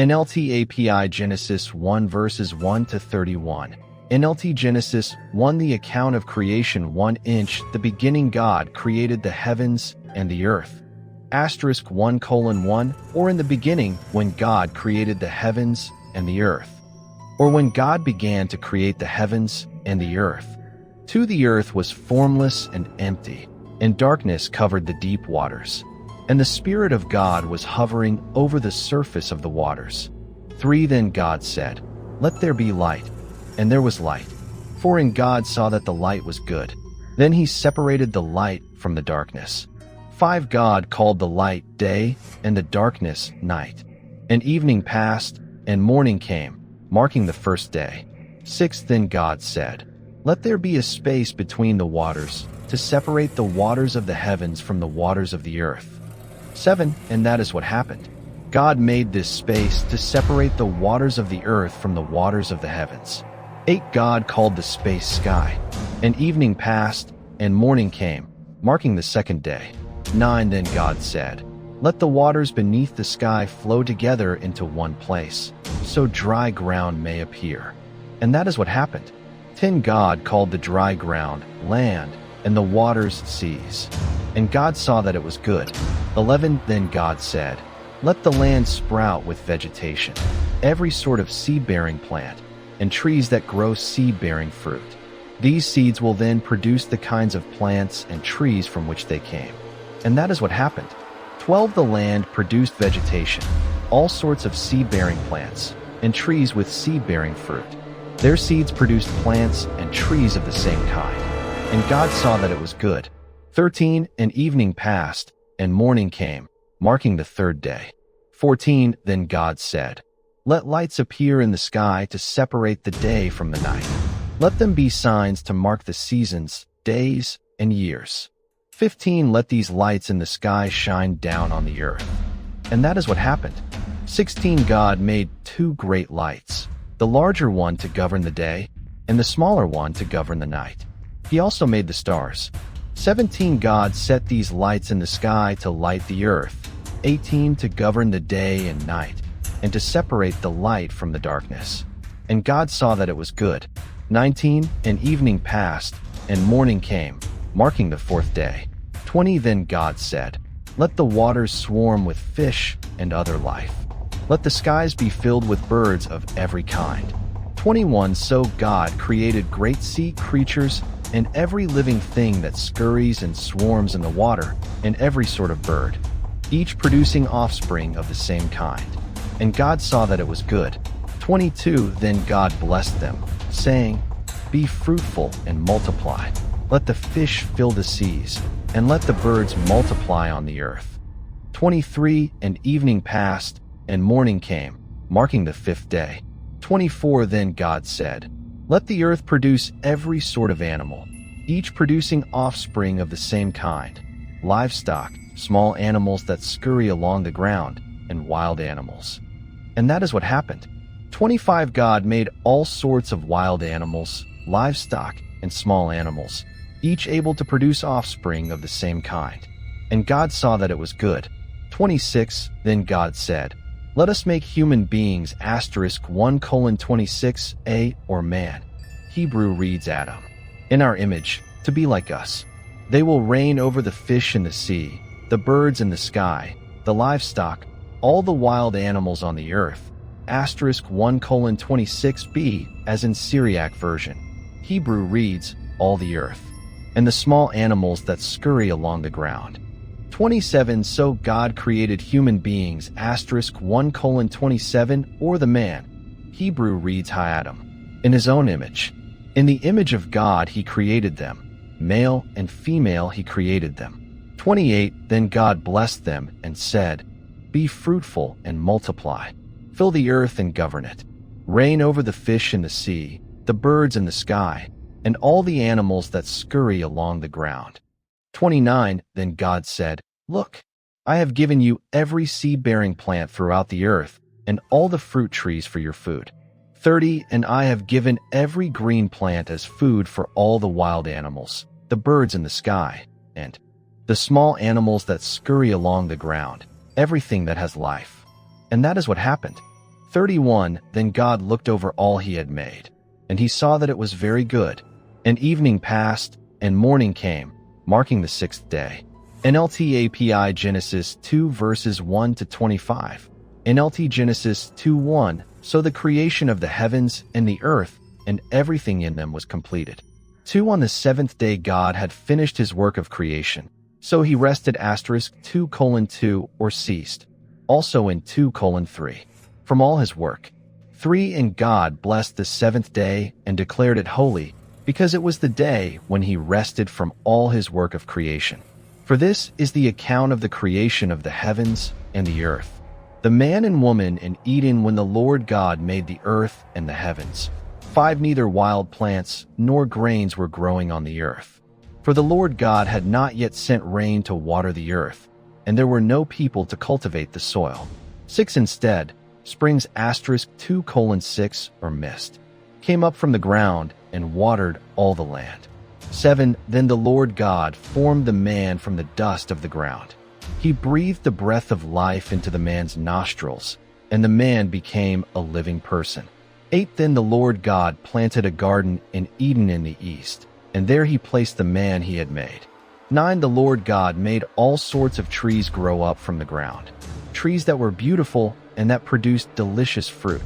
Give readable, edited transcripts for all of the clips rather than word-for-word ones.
NLT API Genesis 1 verses 1 to 31. NLT Genesis 1 The account of creation 1 inch The beginning God created the heavens and the earth. Asterisk 1:1 Or in the beginning when God created the heavens and the earth. Or when God began to create the heavens and the earth. 2 The earth was formless and empty, and darkness covered the deep waters. And the Spirit of God was hovering over the surface of the waters. 3 Then God said, "Let there be light." And there was light. 4 And God saw that the light was good. Then he separated the light from the darkness. 5 God called the light day, and the darkness night. And evening passed, and morning came, marking the first day. 6 Then God said, "Let there be a space between the waters, to separate the waters of the heavens from the waters of the earth." 7 And that is what happened. God made this space to separate the waters of the earth from the waters of the heavens. 8 God called the space sky. And evening passed, and morning came, marking the second day. 9 Then God said, "Let the waters beneath the sky flow together into one place, so dry ground may appear." And that is what happened. 10 God called the dry ground land, and the waters seas. And God saw that it was good. 11 Then God said, "Let the land sprout with vegetation, every sort of seed-bearing plant, and trees that grow seed-bearing fruit. These seeds will then produce the kinds of plants and trees from which they came." And that is what happened. 12 The land produced vegetation, all sorts of seed-bearing plants, and trees with seed-bearing fruit. Their seeds produced plants and trees of the same kind. And God saw that it was good. 13 And evening passed, and morning came, marking the third day. 14 Then God said, "Let lights appear in the sky to separate the day from the night. Let them be signs to mark the seasons, days, and years." 15 Let these lights in the sky shine down on the earth. And that is what happened. 16 God made 2 great lights, the larger one to govern the day, and the smaller one to govern the night. He also made the stars. 17 God set these lights in the sky to light the earth. 18 To govern the day and night, and to separate the light from the darkness. And God saw that it was good. 19 And evening passed, and morning came, marking the fourth day. 20 Then God said, "Let the waters swarm with fish and other life. Let the skies be filled with birds of every kind." 21 So God created great sea creatures, and every living thing that scurries and swarms in the water, and every sort of bird, each producing offspring of the same kind. And God saw that it was good. 22 Then God blessed them, saying, "Be fruitful and multiply. Let the fish fill the seas, and let the birds multiply on the earth." 23 And evening passed, and morning came, marking the fifth day. 24 Then God said, "Let the earth produce every sort of animal, each producing offspring of the same kind, livestock, small animals that scurry along the ground, and wild animals." And that is what happened. 25 God made all sorts of wild animals, livestock, and small animals, each able to produce offspring of the same kind. And God saw that it was good. 26 Then God said, "Let us make human beings asterisk 1:26 a or man." Hebrew reads Adam. "In our image, to be like us. They will reign over the fish in the sea, the birds in the sky, the livestock, all the wild animals on the earth." Asterisk 1:26 b as in Syriac version. Hebrew reads all the earth, and the small animals that scurry along the ground. 27 So God created human beings asterisk 1:27 or the man. Hebrew reads Adam. In his own image. In the image of God he created them. Male and female he created them. 28 Then God blessed them and said, "Be fruitful and multiply. Fill the earth and govern it. Reign over the fish in the sea, the birds in the sky, and all the animals that scurry along the ground." 29 Then God said, "Look, I have given you every seed-bearing plant throughout the earth, and all the fruit trees for your food. 30 And I have given every green plant as food for all the wild animals, the birds in the sky, and the small animals that scurry along the ground, everything that has life." And that is what happened. 31 Then God looked over all he had made, and he saw that it was very good. And evening passed, and morning came, marking the sixth day. NLT API Genesis 2 verses 1 to 25. NLT Genesis 2:1 So the creation of the heavens and the earth and everything in them was completed. 2 On the seventh day God had finished his work of creation. So he rested 2:2 or ceased. Also in 2:3. From all his work. 3 And God blessed the seventh day and declared it holy, because it was the day when he rested from all his work of creation. For this is the account of the creation of the heavens and the earth. The man and woman in Eden when the Lord God made the earth and the heavens. 5 Neither wild plants nor grains were growing on the earth. For the Lord God had not yet sent rain to water the earth, and there were no people to cultivate the soil. 6 Instead, springs 2:6 or mist came up from the ground and watered all the land. 7 Then the Lord God formed the man from the dust of the ground. He breathed the breath of life into the man's nostrils, and the man became a living person. 8 Then the Lord God planted a garden in Eden in the east, and there he placed the man he had made. 9 The Lord God made all sorts of trees grow up from the ground, trees that were beautiful and that produced delicious fruit.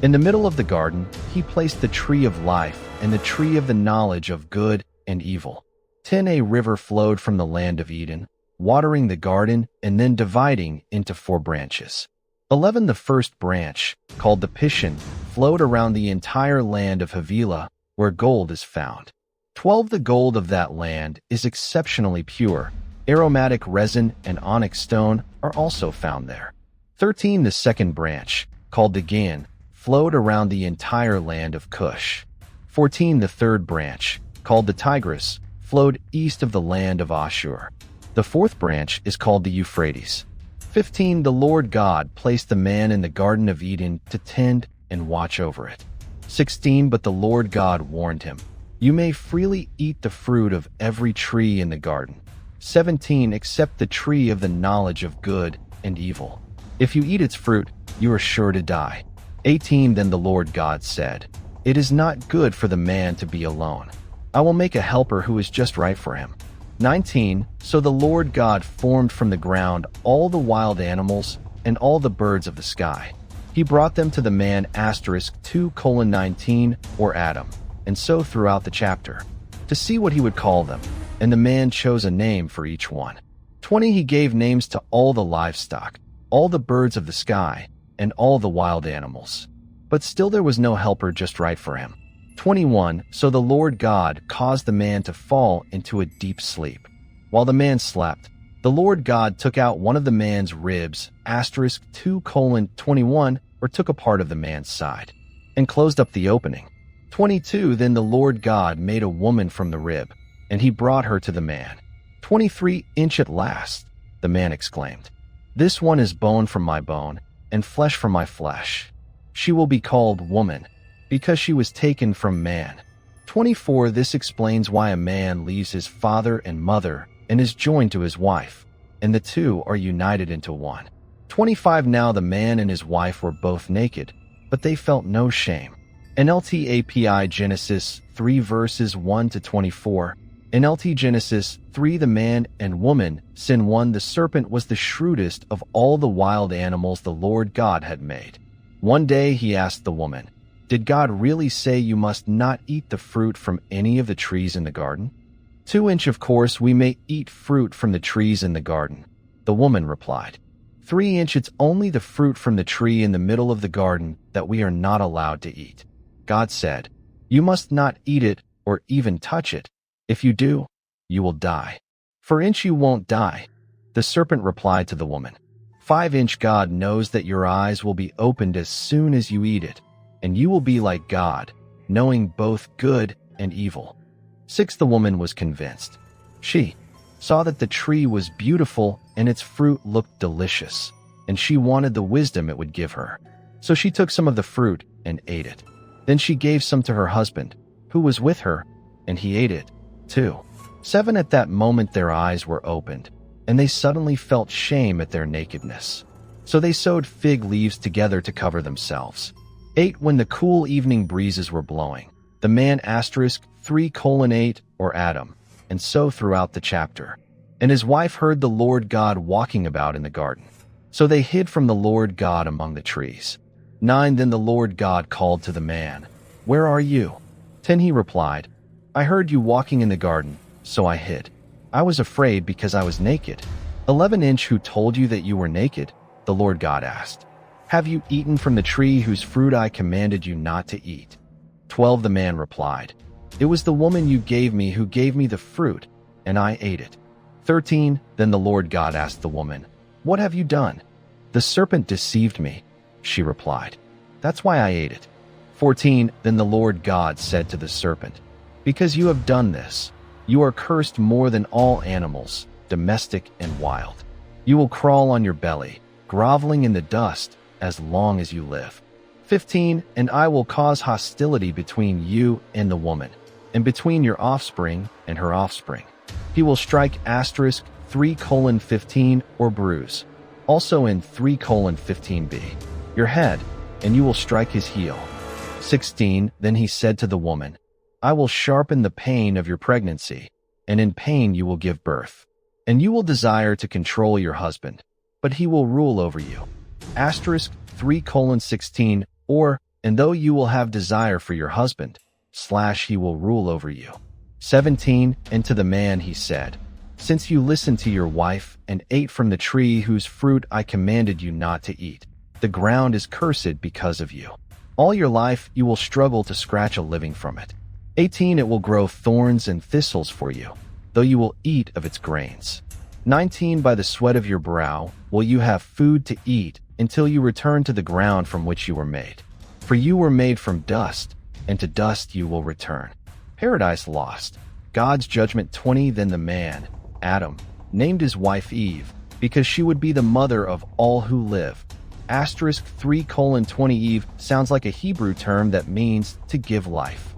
In the middle of the garden, he placed the tree of life and the tree of the knowledge of good and evil. 10 A river flowed from the land of Eden, watering the garden and then dividing into 4 branches. 11 The first branch, called the Pishon, flowed around the entire land of Havilah, where gold is found. 12 The gold of that land is exceptionally pure. Aromatic resin and onyx stone are also found there. 13 The second branch, called the Gin, flowed around the entire land of Cush. 14 The third branch, called the Tigris, flowed east of the land of Ashur. The fourth branch is called the Euphrates. 15 The Lord God placed the man in the Garden of Eden to tend and watch over it. 16 But the Lord God warned him, You may freely eat the fruit of every tree in the garden. 17 Except the tree of the knowledge of good and evil. If you eat its fruit, you are sure to die. 18 Then the Lord God said, It is not good for the man to be alone. I will make a helper who is just right for him. 19 So the Lord God formed from the ground all the wild animals and all the birds of the sky. He brought them to the man 2:19 or Adam, and so throughout the chapter, to see what he would call them, and the man chose a name for each one. 20 He gave names to all the livestock, all the birds of the sky, and all the wild animals. But still there was no helper just right for him. 21 So the Lord God caused the man to fall into a deep sleep. While the man slept, the Lord God took out one of the man's ribs, 2:21, or took a part of the man's side, and closed up the opening. 22 Then the Lord God made a woman from the rib, and he brought her to the man. 23 Inch at last, the man exclaimed. This one is bone from my bone, and flesh from my flesh. She will be called woman, because she was taken from man. 24 This explains why a man leaves his father and mother and is joined to his wife, and the two are united into one. 25 Now the man and his wife were both naked, but they felt no shame. NLT API Genesis 3 verses 1 to 24. NLT Genesis 3 The man and woman, sin 1 The serpent was the shrewdest of all the wild animals the Lord God had made. One day he asked the woman, Did God really say you must not eat the fruit from any of the trees in the garden? 2 Inch Of course we may eat fruit from the trees in the garden, the woman replied. 3 Inch It's only the fruit from the tree in the middle of the garden that we are not allowed to eat. God said, You must not eat it or even touch it. If you do, you will die. 4 Inch You won't die, the serpent replied to the woman. 5 Inch God knows that your eyes will be opened as soon as you eat it, and you will be like God, knowing both good and evil. 6 The woman was convinced. She saw that the tree was beautiful and its fruit looked delicious, and she wanted the wisdom it would give her. So she took some of the fruit and ate it. Then she gave some to her husband, who was with her, and he ate it, too. 7 At that moment their eyes were opened, and they suddenly felt shame at their nakedness. So they sewed fig leaves together to cover themselves. 8. When the cool evening breezes were blowing, the man asterisk 3:8 or Adam, and so throughout the chapter. And his wife heard the Lord God walking about in the garden. So they hid from the Lord God among the trees. 9. Then the Lord God called to the man, "Where are you?" 10. He replied, "I heard you walking in the garden, so I hid. I was afraid because I was naked." 11. Who told you that you were naked? The Lord God asked. Have you eaten from the tree whose fruit I commanded you not to eat? 12. The man replied, "It was the woman you gave me who gave me the fruit, and I ate it." 13. Then the Lord God asked the woman, "What have you done?" "The serpent deceived me," she replied. "That's why I ate it." 14. Then the Lord God said to the serpent, "Because you have done this, you are cursed more than all animals, domestic and wild. You will crawl on your belly, groveling in the dust, as long as you live." 15. And I will cause hostility between you and the woman, and between your offspring and her offspring. He will strike asterisk 3:15 or bruise. Also in 3:15b, your head, and you will strike his heel. 16. Then he said to the woman, I will sharpen the pain of your pregnancy, and in pain you will give birth. And you will desire to control your husband, but he will rule over you. Asterisk 3:16 or, and though you will have desire for your husband, / he will rule over you. 17. And to the man he said, Since you listened to your wife and ate from the tree whose fruit I commanded you not to eat, the ground is cursed because of you. All your life you will struggle to scratch a living from it. 18. It will grow thorns and thistles for you, though you will eat of its grains. 19. By the sweat of your brow will you have food to eat until you return to the ground from which you were made. For you were made from dust, and to dust you will return. Paradise Lost. God's judgment. 20. Then the man, Adam, named his wife Eve, because she would be the mother of all who live. Asterisk 3:20 Eve sounds like a Hebrew term that means to give life.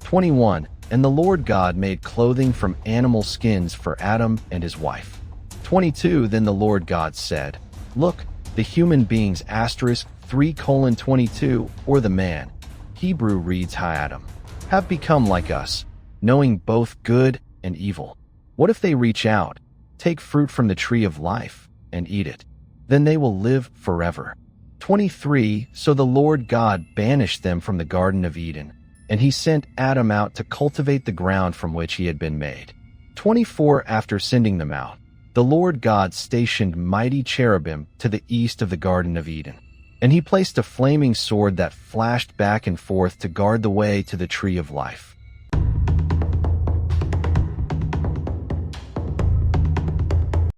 21. And the Lord God made clothing from animal skins for Adam and his wife. 22. Then the Lord God said, Look, the human beings asterisk 3:22 or the man, Hebrew reads Adam, have become like us, knowing both good and evil. What if they reach out, take fruit from the tree of life, and eat it? Then they will live forever. 23. So the Lord God banished them from the Garden of Eden, and he sent Adam out to cultivate the ground from which he had been made. 24. After sending them out, the Lord God stationed mighty cherubim to the east of the Garden of Eden, and he placed a flaming sword that flashed back and forth to guard the way to the tree of life.